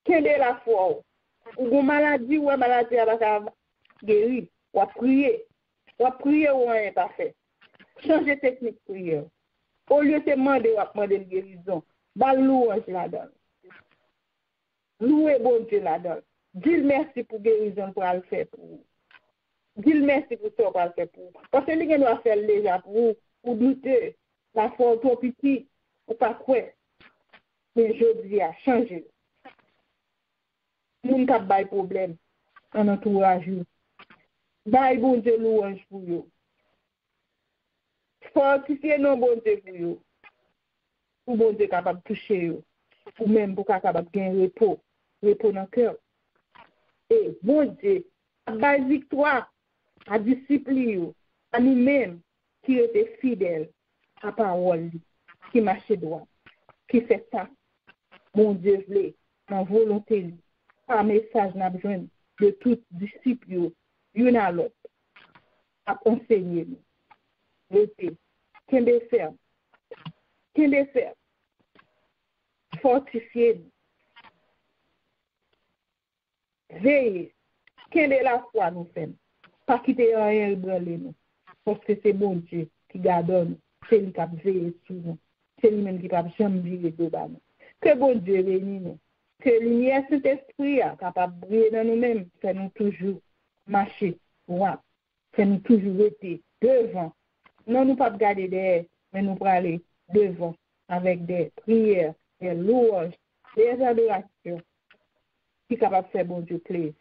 Kembe la foi. Ou une maladie ou une maladie à pas guérir, ou prier. Ou prier ou rien pas fait. Changer technique prière. Au lieu de demander ou demander une guérison, bah louange là-dedans. Louez bon Dieu là-dedans. Dis merci pour guérison pour le faire pour vous. Dis merci pour ça pour le faire pour vous. Parce que les gens doivent faire déjà pour vous, pour douter, la foi trop petite, ou pas quoi. Mais je dis à changer. Nous n'avons pas de problème dans notre entourage. Bye bon Dieu louange pour vous. Fortifiez nos bon Dieu pour vous. Pour bon Dieu capable de toucher vous. Ou même pour capable de gagner repos dans le cœur. Et bon Dieu, à victoire, à discipline, à nous-mêmes qui étaient fidèles à la parole, qui marchaient droit, qui fait ça, bon Dieu voulait, dans volonté, par message n'a besoin de tous disciples, une à l'autre, à enseigner nous. Restez, qu'est-ce faire? Fortifiez-nous. Veillez, quelle est la foi nous faisons? Pas quitter rien ébranler nous. Parce que c'est bon Dieu qui garde nous. C'est lui qui a veillé sur nous. C'est lui-même qui a jamais viré de bas nous. Que bon Dieu bénisse nous. Que lumière cet esprit est capable de briller dans nous-mêmes. Fait-nous toujours marcher droit. Fait-nous toujours rester devant. Non, nous pas garder derrière, mais nous pour aller devant avec des prières, des louanges, des adorations. Qui est capable de faire bon Dieu plaisir.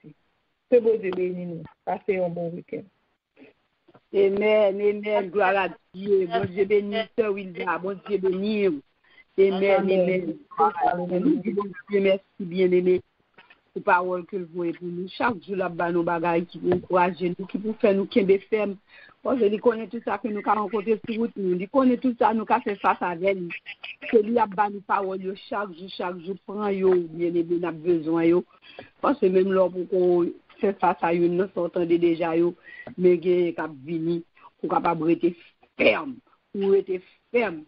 Que bon Dieu bénisse nous. Passez un bon week-end. Amen, gloire à Dieu. Bon Dieu bénisse, Wilda. Bon Dieu bénisse. Amen. Merci, bien-aimé. Pour parole que vous voyez pour nous. Chaque jour, là-bas, nos bagailles qui vous encouragent, nous, qui vous fait nous qui est ferme. Parce que nous connaissons tout ça que nous avons rencontré sur route. Nous connaissons tout ça, nous avons fait face avec nous. Que lui a banni parole chaque jour, prend yo, bien-aimé, nous avons besoin. Parce que même là, pour qu'on fait face à eux, nous sortons déjà, mais il y a vini pour capable rester ferme. Pour rester ferme.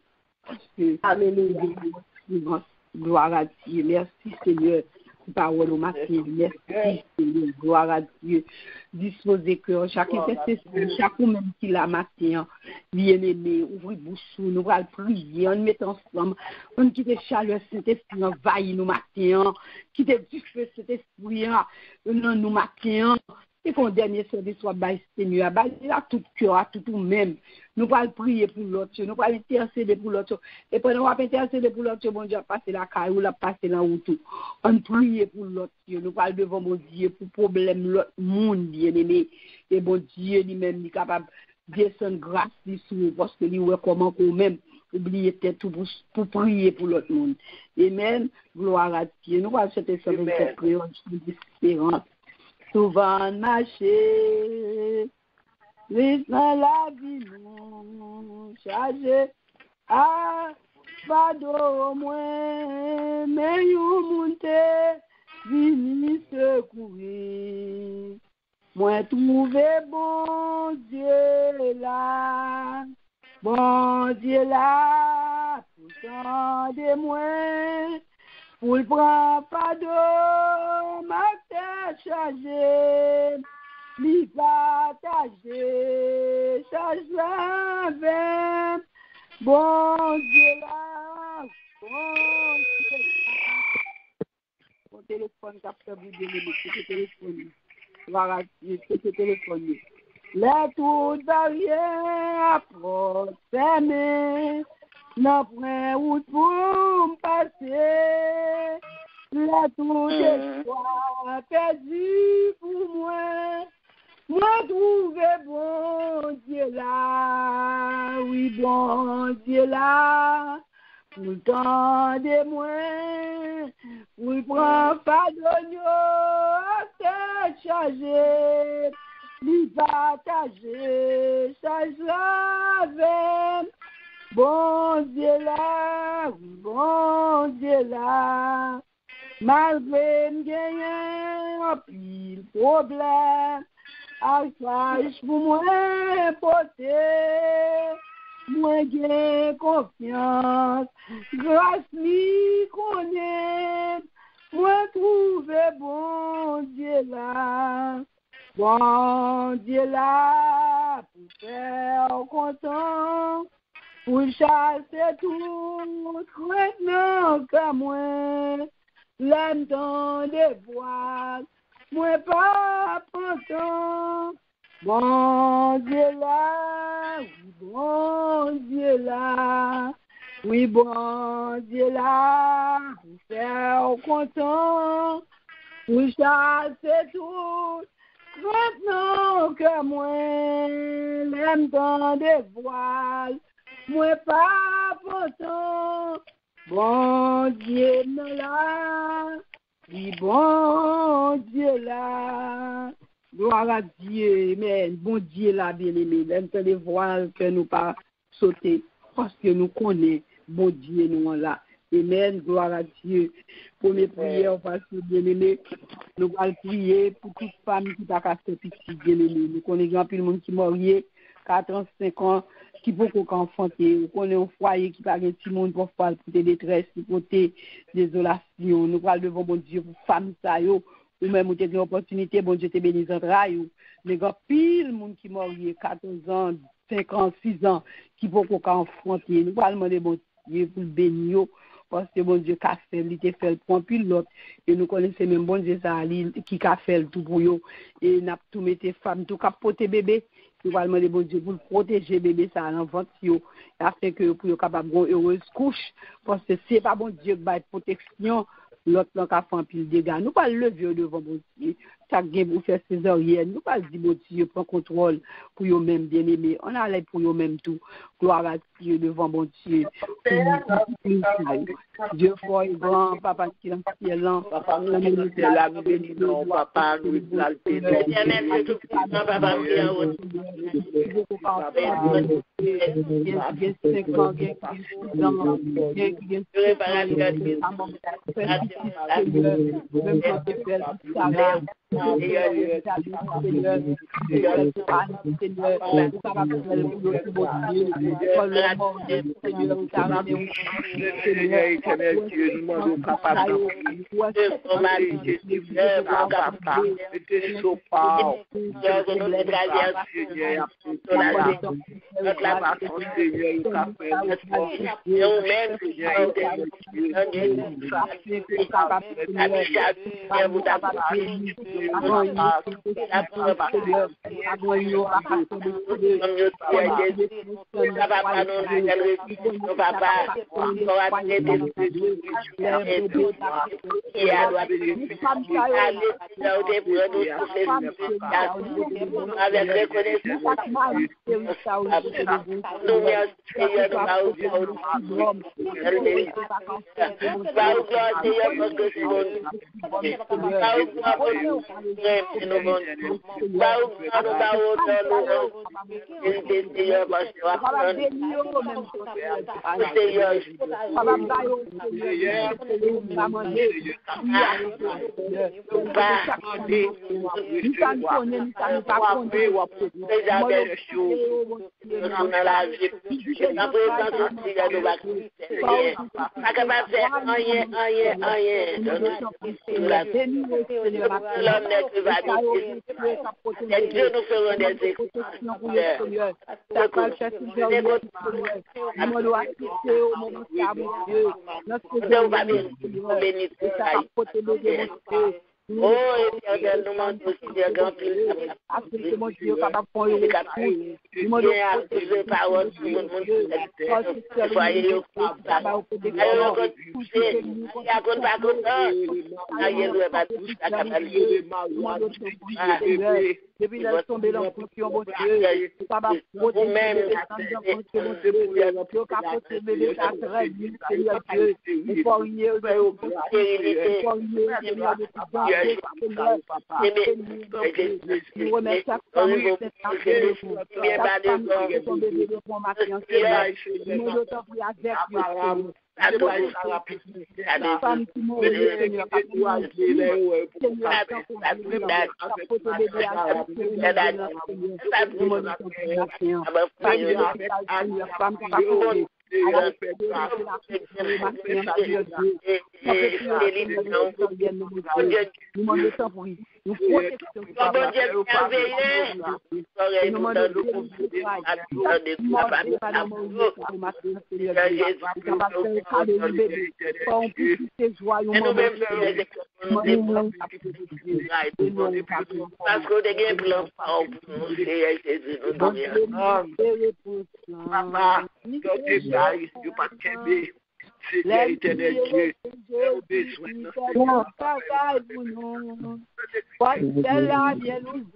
Parce que, alléluia, gloire à Dieu. Merci, Seigneur. Parole au matin, merci Seigneur, gloire à Dieu. Disposez cœur, chacun même qui l'a matin, bien aimé, ouvrez bouche, nous allons prier, on met ensemble, on quitte chaleur, cet esprit envahit nous matin, quitte du feu, cet esprit, nous matin. Et qu'on dernier service soit bas Seigneur, bas à tout cœur, à tout même. Nous allons prier pour l'autre, nous allons intercéder pour l'autre. Et pendant qu'on va intercéder pour l'autre, bon Dieu, passer la caille ou la passer la route. On prie pour l'autre, nous allons devant mon Dieu pour problème l'autre monde bien aimé. Et bon Dieu lui-même est capable de descendre grâce sur parce que lui ouais comment qu'on même oublier peut-être tout pour prier pour l'autre monde. Amen. Gloire à Dieu. Nous allons cette prière différente. Souvent marcher, laissant la vie nous charger, pas d'eau moins, mais you monter, vini secourir. Moi trouver bon Dieu là, tendez-moi, pour le prendre fardeau, ma tête chargée, lui partager, charge la veine, bon Dieu là, bon Dieu là. Mon téléphone qui a fait bouger le téléphone. Voilà, ce téléphone. Les toutes barrières approchent, n'après route pour me passer. Les toutes espoirs perdus pour moi. Moi trouver bon Dieu là, oui bon Dieu là. Pour le temps de moi, pour le prendre pardonner, tête chargée, lui partager, charge la veine. Bon Dieu là, bon Dieu là, malgré me gagner un pile problème, à charge pour moi porter. Moi j'ai confiance, grâce lui connaît, moi trouver bon Dieu là, pour faire content, pour chasser tout, maintenant que moi, l'aime dans des voiles, moi pas content. Bon Dieu là, bon Dieu là, oui bon Dieu là, pour faire content, pour chasser tout, maintenant que moi, l'aime dans des voiles, moi pas content, bon Dieu là, oui bon Dieu là. Gloire à Dieu, amen. Bon Dieu là, bien-aimé. L'aime les voiles que nous pas sauter parce que nous connaissons bon Dieu nous là. Amen. Gloire à Dieu. Pour mes prières, parce que bien-aimé, nous allons prier pour toute femme qui n'a pas fait petit, bien-aimé. Nous connaissons plus le monde qui est mort, 45 ans, qui peut qu'on enfanter. Nous connaissons un foyer qui n'a pas de petit monde pour faire pour des détresses, pour des désolations. Nous allons devant bon Dieu pour femmes, ça y est. Ou même où tu as une opportunité, bon Dieu te bénisse en rail. Mais il y a pile de monde qui mort 14 ans, 5 ans, 6 ans, qui peut qu'on affronter. Nous allons demander bon Dieu pour le bénir, parce que bon Dieu a fait, il a fait le point puis l'autre. Et nous connaissons même bon Dieu ça, qui a fait le tout pour eux. Et nous avons tout mis les femmes, tout capoté bébé. Nous allons demander bon Dieu pour protéger bébé ça dans ventre, afin que pour capable avoir une heureuse couche. Parce que ce n'est pas bon Dieu qui va être protection. L'autre n'a pas fait un pile de dégâts. Nous pas lever devant bon Dieu. Chaque game pour faire césarienne. Nous pas dire bon Dieu prend contrôle pour eux-mêmes bien aimés. On a l'aide pour eux-mêmes tout. Gloire à Dieu devant bon Dieu. Dieu fort et grand, papa qui est en ciel là. Papa nous c'est là, nous bénissons, papa nous exaltons. Dieu nous ferons des exceptions. Oh, éternel, nous demandons aussi de grandir depuis la tombée dans fonction, mon Dieu, papa, vous-même, l'éternel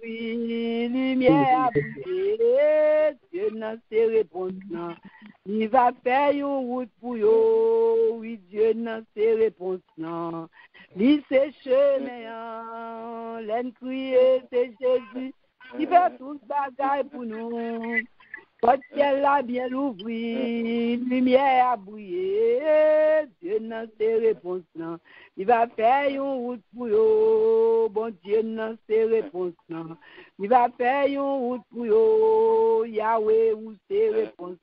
Dieu, lumière, Dieu n'a ses réponses. Il va faire une route pour yo, oui, Dieu n'a ses réponses. Il s'est chemin, l'en crier, c'est Jésus, il fait tous bagaille pour nous. Quand ciel a bien ouvri, lumière a brillé, Dieu n'a ses réponses. Il va faire une route pour yo, bon Dieu n'a ses réponses. Il va faire une route pour yo, Yahweh ou ses réponses.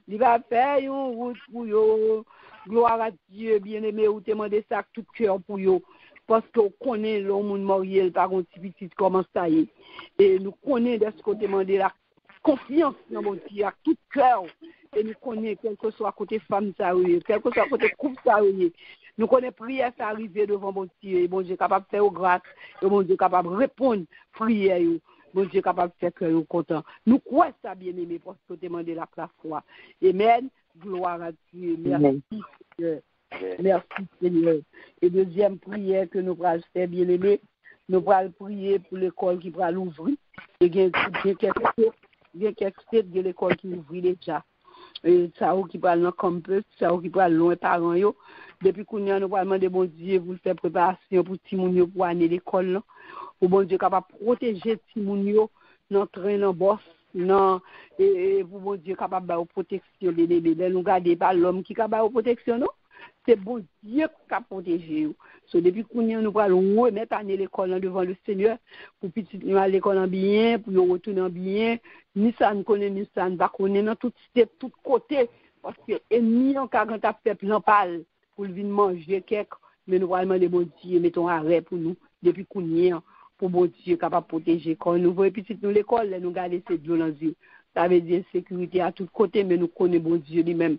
Il va faire une route pour yo, gloire à Dieu, bien-aimé, ou demandez ça tout cœur pour yo. Parce qu'on connaît l'homme moriel par un petit petit comment ça y est. Et nous connaissons de ce côté demandé la confiance dans mon Dieu, à tout cœur. Et nous connaissons, quel que soit côté femme, ça y est, quel que soit côté couple, ça y est. Nous connaissons prière, ça arrive devant mon Dieu. Et mon Dieu est capable de faire grâce. Et mon Dieu est capable de répondre prière. Mon Dieu est capable de faire que nous content. Nous croyons ça, bien-aimé, parce que demander la foi. Amen. Gloire à Dieu. Merci, Seigneur. Merci, Seigneur. Et deuxième prière que nous allons faire, bien-aimé, nous allons prier pour l'école qui va l'ouvrir. Et il y a quelques stades de l'école qui ouvre déjà. Et ça qui parle dans le campus, ça qui parle loin parents yo. Depuis qu'on a nous demander bon Dieu vous faire préparation pour ti moun yo pour aller l'école là. Pour bon Dieu capable protéger ti moun yo dans train dans boss non et pour bon Dieu capable de protection des bébés. Nous garder pas l'homme qui capable de protection non. C'est bon Dieu qui a protégé. So, depuis qu'on nous allons remettre à l'école devant le Seigneur pour petit nous à l'école en bien, pour nous retourner en bien. Ni ça ne connaît, ni ça ne va connaître dans tout côté. Parce que ennemi en 40 a fait plein pâle pour venir manger quelque. Mais nous allons demander bon Dieu, mettons arrêt pour nous. Depuis qu'on y est, pour bon Dieu capable de protéger. Quand nous voyons petit nous l'école, nous garder cette violence. Ça veut dire sécurité à tout côté, mais nous connaissons bon Dieu lui-même.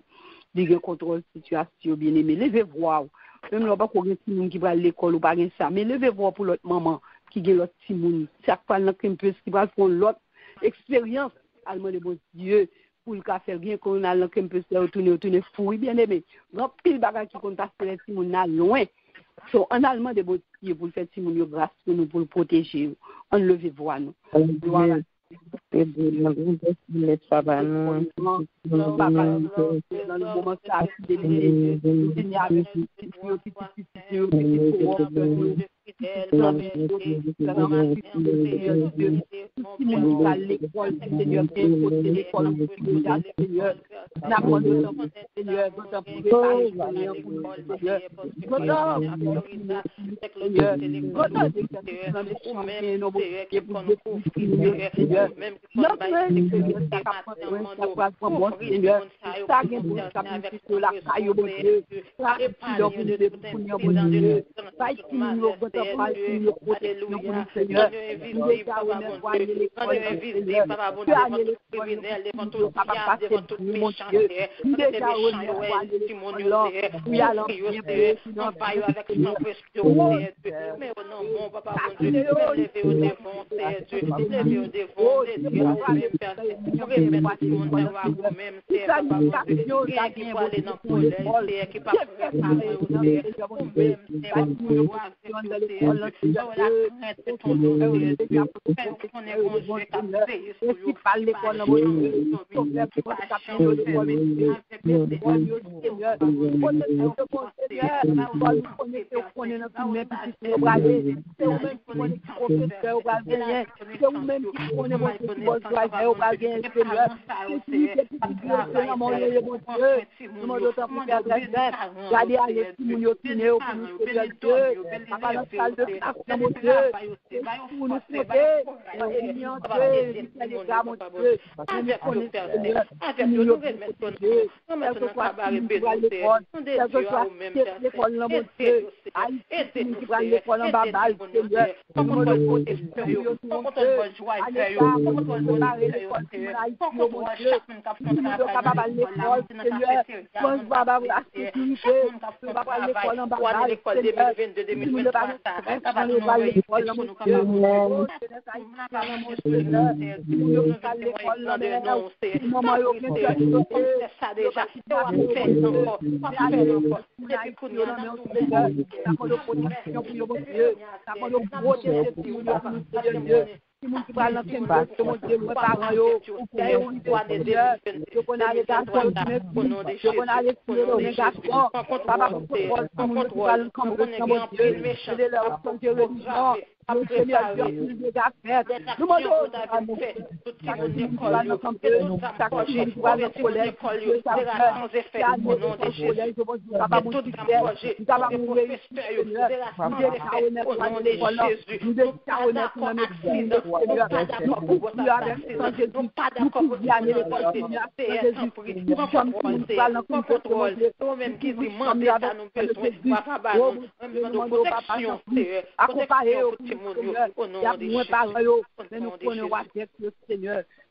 Il contrôle situation bien aimé. Levez-vous. Même là pas qu'on petit monde qui va à l'école ou pas ça, mais levez-vous pour l'autre maman qui a l'autre petit monde. Chaque fois dans campus qui va faire l'autre expérience allemand de bon Dieu pour le faire bien qu'on a dans campus retourner fou bien aimé. Grand pile bagarre qui compte passer les petits monde là loin. So en allemand de bon Dieu pour faire petit monde grâce pour nous pour le protéger. On levez-vous nous. Voilà. Dans le moment ça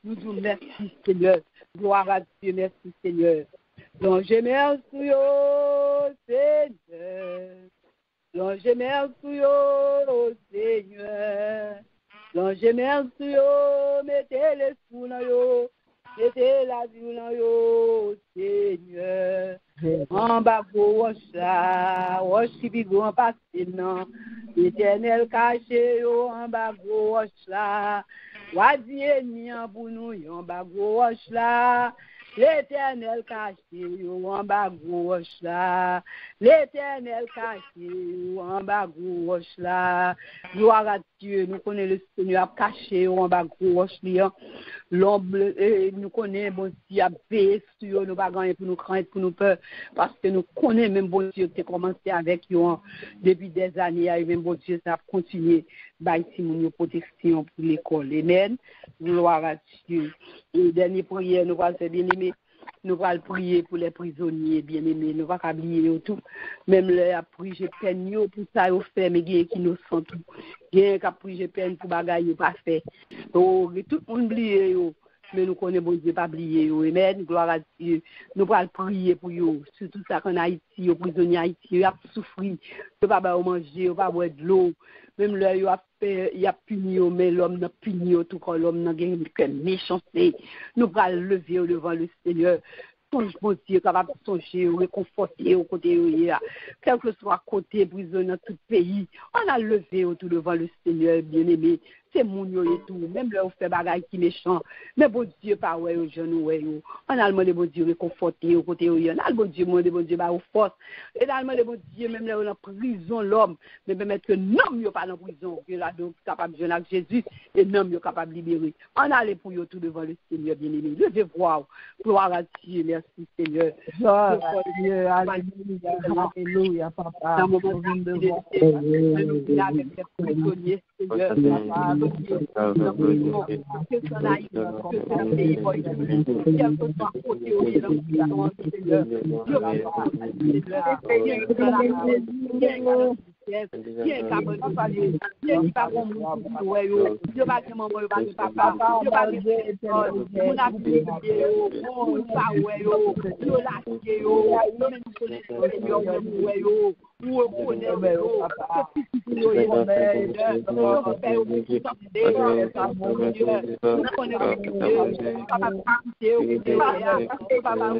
Nous vous merci, Seigneur. Gloire à Dieu, merci, Seigneur. Donc, je merci, Seigneur. Donc, je merci, Seigneur. Donc, je merci, mettez les sous dans yo, mettez la vie dans yo, Seigneur. En bas, wash bigo en passé, non. Éternel caché, yo, en bas, wash là. Wadi ennemi en pour nous, en bas, wash là. L'Éternel caché, yo, en bas, wash là. L'Éternel caché, yo, en bas, wash là. Gloire à Dieu, nous connaissons le Seigneur caché, en bas, wash là. L'ombre, nous connaissons, bon Dieu, a veillé sur nous, pas gagner pour nous craindre, pour nous peur, parce que nous connaissons même, bon Dieu, qui a commencé avec nous depuis des années, et même, bon Dieu, ça a continué, bah, ici, nous protection pour l'école. Amen. Gloire à Dieu. Et dernière prière, nous allons faire bien aimé. Nous allons prier pour les prisonniers, bien aimés. Nous allons oublier tout. Même là, après, j'ai peine pour ça, au fait, mais il y a qui nous sont tout. Il y a qui j'ai peine pour bagaille, pas fait. Oh, tout le monde oublie, mais nous connaissons, bon Dieu, pas oublier. Amen. Gloire à Dieu. Nous allons prier pour eux. Surtout ça qu'en Haïti, aux prisonniers Haïti, ils ont souffert. Ils ne peuvent pas manger, ils ne peuvent pas boire de l'eau. Même là, il a puni, mais l'homme n'a puni, tout comme l'homme n'a gagné une méchanceté. Nous allons lever devant le Seigneur. Songe, bon Dieu, capable de songer, réconforter au côté, quel que soit côté, prisonnier dans tout pays. On a levé autour devant le Seigneur, bien-aimé. c'est mon yo et tout, même là, on fait bagaille qui méchant. Mais bon Dieu, pas ouais, au genou, ouais, on a demandé bon Dieu, réconforter, au côté, on a bon Dieu, bon Dieu, bah, au force. Et on a demandé bon Dieu, même là, on est en prison, l'homme, mais même mettre que l'homme, il pas en prison, que là, donc, capable de jouer avec Jésus, et l'homme, il capable de libérer. On a allé pour eux tout devant le Seigneur, bien-aimé. Je vais voir, gloire à Dieu, merci Seigneur. Gloire à Dieu, alléluia, papa. Dans le moment de la avec les prisonniers, Seigneur, papa, que ça n'aille pas, que ça n'aille pas, quel que soit côté où il est, Seigneur, Dieu est capable de parler. Dieu n'est pas bon pour nous. Dieu va dire maman, Dieu va dire papa. Dieu va dire on a prié, on pas ouais yo, Dieu l'a dit yo, même si le Seigneur yo, ou on connaît yo, que petit yo est on fait au petit temps de Dieu, on connaît Dieu, papa Dieu, papa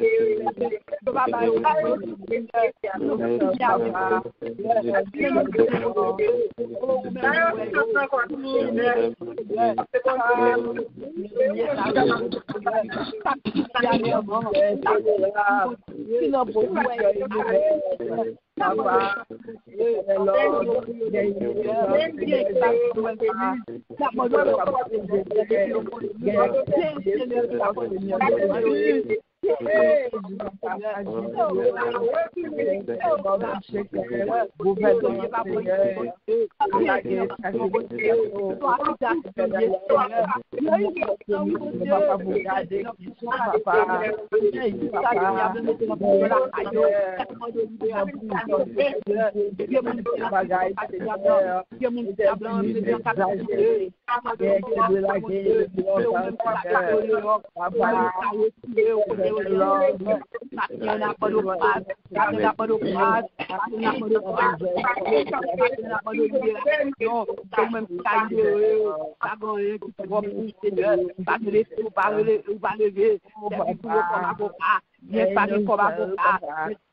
Viens parler comme avocat,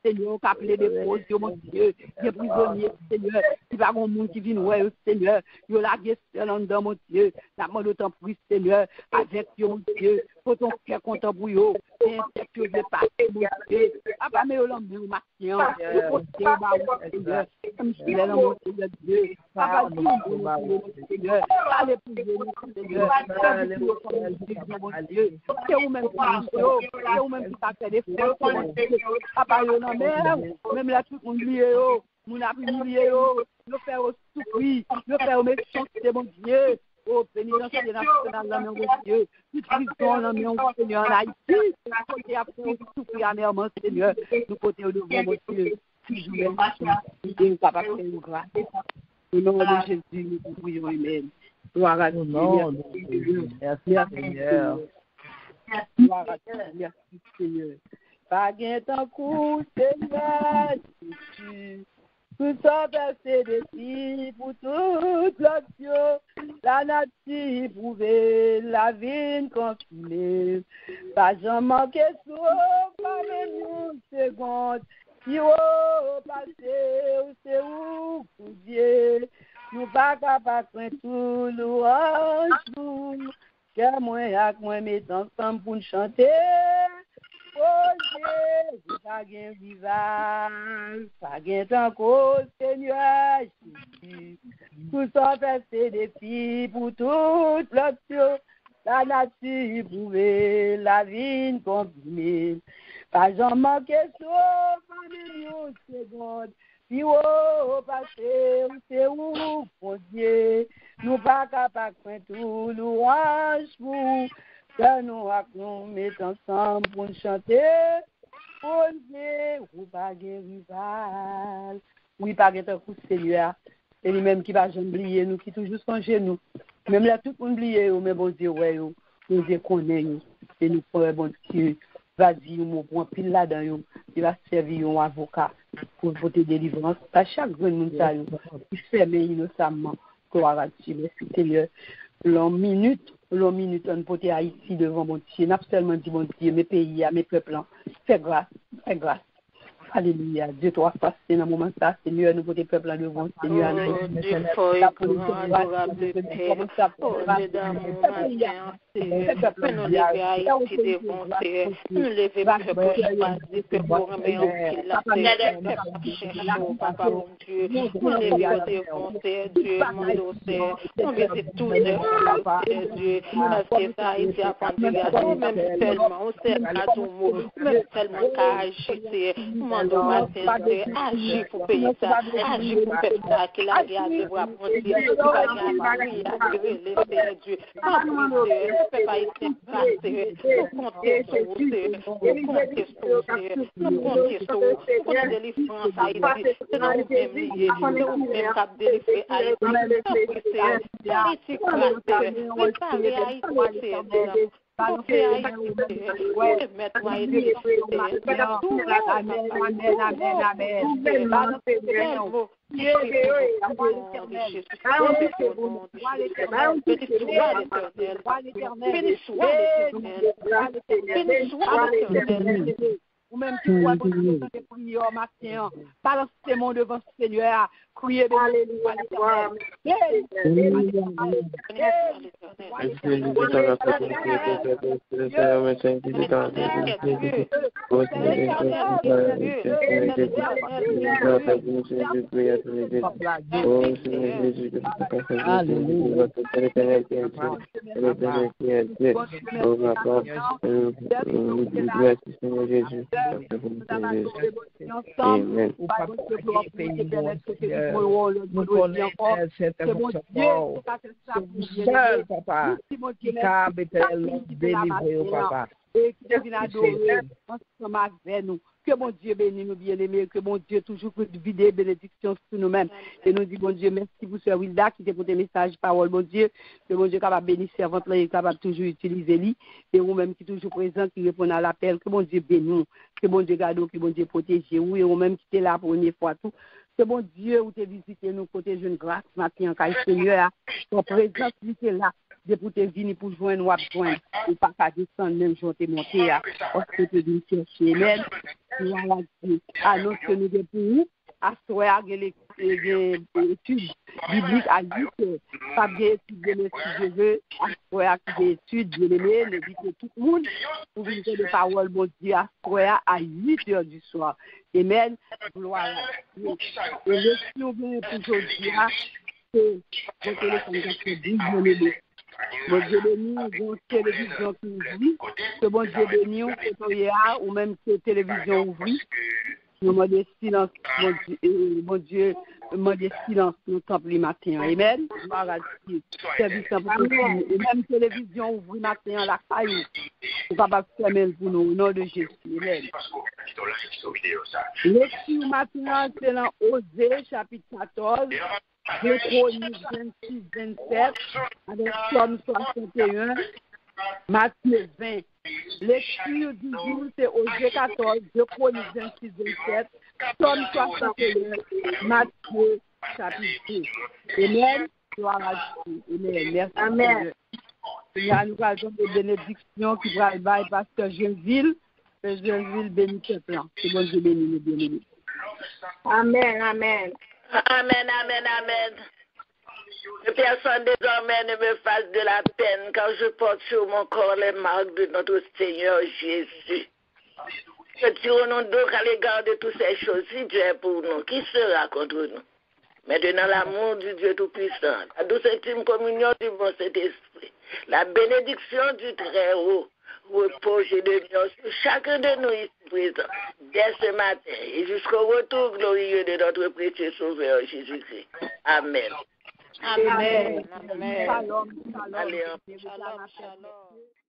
Seigneur, qui appelé des faux, mon Dieu, des prisonniers, Seigneur, qui va avoir un monde qui vient, ouais, Seigneur, il y a la guerre en dedans, mon Dieu, la mort de temps plus, Seigneur, avec mon Dieu, pour ton cœur content pour eux, et que je passe, mon Dieu, après, mais l'homme, nous marchions, le côté, Seigneur, comme je l'ai dans mon Dieu, papa, Seigneur, allez pour vous, Seigneur, allez pour mon Dieu, c'est vous-même c'est vous-même qui t'a fait des frères, papa, non, même là, tout le monde lié, mon appui lié, le faire au souffrir, le faire au méchant, c'est mon Dieu. Oh, pénitence nationale, la main de Dieu. Toute prison, la main de Seigneur, en Haïti. Côté à souffrir amèrement, Seigneur. Nous côté au devant, mon Dieu. Toujours merci. Et nous capable de faire une grâce. Au nom de Jésus, nous prions, amen. Gloire à Dieu. Merci, Seigneur. Gloire à Dieu. Merci, Seigneur. Pas gain tant coup, Seigneur. Tout ça versé de filles pour toute l'action, la nature prouver, la vie confirmée. Pas jamais manqué sous, pas même une seconde. Si vous passez, c'est où pour Dieu. Nous pas capables de tout louange, que moi avec moi mettons ensemble pour nous chanter. Oh Dieu, pas gain vivant, pas gain tant qu'au Seigneur Jésus. Tout ça fait des filles pour toute l'option, la nature pouvait, la vie combinée. Pas jamais manqué sauf pas une seconde. Si vous passez, c'est où pour Dieu. Nous pas capables de tout louange pour. Que nous mettons ensemble pour chanter, pour Dieu, ou pas de rival. Oui, pas de coup, Seigneur. C'est lui-même qui va jamais oublier nous, qui toujours songer nous. Même là, tout le monde oublie, mais bon Dieu, ouais, nous Dieu connaît nous. Et nous prenons bon Dieu, vas-y, nous prenons pile là-dedans, il va servir un avocat pour voter délivrance. À chaque grand monde, il ferme innocemment. Gloire à Dieu, merci Seigneur. L'en minute, on peut être Haïti devant mon Dieu. N'a seulement dit mon Dieu, mes pays, mes peuples, fais grâce, Alléluia. Dieu toi passé dans le moment ça, Seigneur, nous voter peuple là devant Seigneur. Dieu fort et grand, adorable Père. Oh, Dieu d'amour, matin, Seigneur. Nous lever à Haïti devant Seigneur. Nous lever peuple choisi, peuple remet en la terre. Peuple cherche, papa mon Dieu. Nous lever devant Seigneur, Dieu, mando Seigneur. Nous visite tous les Seigneur, Dieu. Parce que ça, Haïti a pandémie. Même tellement, on sait à tout mot. Même tellement qu'à agir, mando matin, agir pour payer ça. Agir pour faire ça, qu'il a regardé pour apprendre. Il va regarder, les Seigneur Dieu. Pas briser, ne peut pas être placé. Nous comptons sur vous, nous comptons sur vous, nous comptons sur vous. Nous comptons délivrance à Haïti. C'est nous même liés. C'est nous même cap délivrer Haïti. Haïti grâce. Préparer Haïti, Seigneur. Amen, ou même qui voit des prières matin, balancez-moi devant le Seigneur, criez Amen. Nous connaissons cette émotion. Seul, papa, qui a délivré, papa. Et qui devine adorer ensemble avec nous. Que mon Dieu bénisse nous bien-aimés, que mon Dieu toujours vider bénédiction sur nous-mêmes. Et nous dit, bon Dieu, merci pour Sœur Wilda qui te pour tes messages, parole, bon Dieu. Que mon Dieu capable bénir servante là, capable toujours utiliser lui. Et vous-même qui toujours présent, qui répond à l'appel, que mon Dieu bénisse, que mon Dieu garde, que mon Dieu protège, vous et vous-même qui êtes là pour une fois tout. Que bon Dieu, vous te visité nous, côté jeune grâce, matin, en caille Seigneur, ton présence, qui est là. De pour te venir pour joindre ou à joindre, ou pas qu'à descendre, même jour te monter, parce que tu dis chercher, amen. Voilà, annonce que nous devons pour nous, à soir, l'étude biblique à 8 heures. Pas d'études de si je veux, à soir, d'études, bien aimé, n'évitez tout le monde, pour venir de parole, bon Dieu, à soir, à 8 heures du soir. Amen. Gloire à Dieu. Et le si on vient pour aujourd'hui, c'est le téléphone qui dit, bon Dieu béni, une télévision qui ouvrit, que bon Dieu béni, ou même que télévision ouvrit, nous demandons silence, bon Dieu, demandons silence nous temple le matin. Amen. Service pour et même télévision ouvrit matin la caille. Nous capable de fermer pour nous au nom de Jésus. Amen. Lecture matin, c'est dans Osée chapitre 14. De Chroniques 26, 27, avec Somme 61, Matthieu 20. Lecture du jour, c'est Osée 14, de Chroniques 26, 27, Somme 61, Matthieu chapitre 2. Amen. Gloire à Dieu. Amen. Merci. Amen. Il y a une occasion de bénédiction qui va être pasteur Genville. Genville bénit ce plan. C'est bon Dieu béni, nous bien-aimés. Amen, amen. Amen, amen, amen. Que personne désormais ne me fasse de la peine quand je porte sur mon corps les marques de notre Seigneur Jésus. Que tirons-nous donc à l'égard de toutes ces choses. Si Dieu est pour nous, qui sera contre nous? Maintenant, l'amour du Dieu Tout-Puissant, la douce intime communion du bon Saint-Esprit, la bénédiction du Très-Haut, repose et demeure sur chacun de nous ici présents, dès ce matin et jusqu'au retour glorieux de notre précieux Sauveur Jésus-Christ. Amen. Amen. Amen. Shalom, shalom. Allez, Shalom, shalom.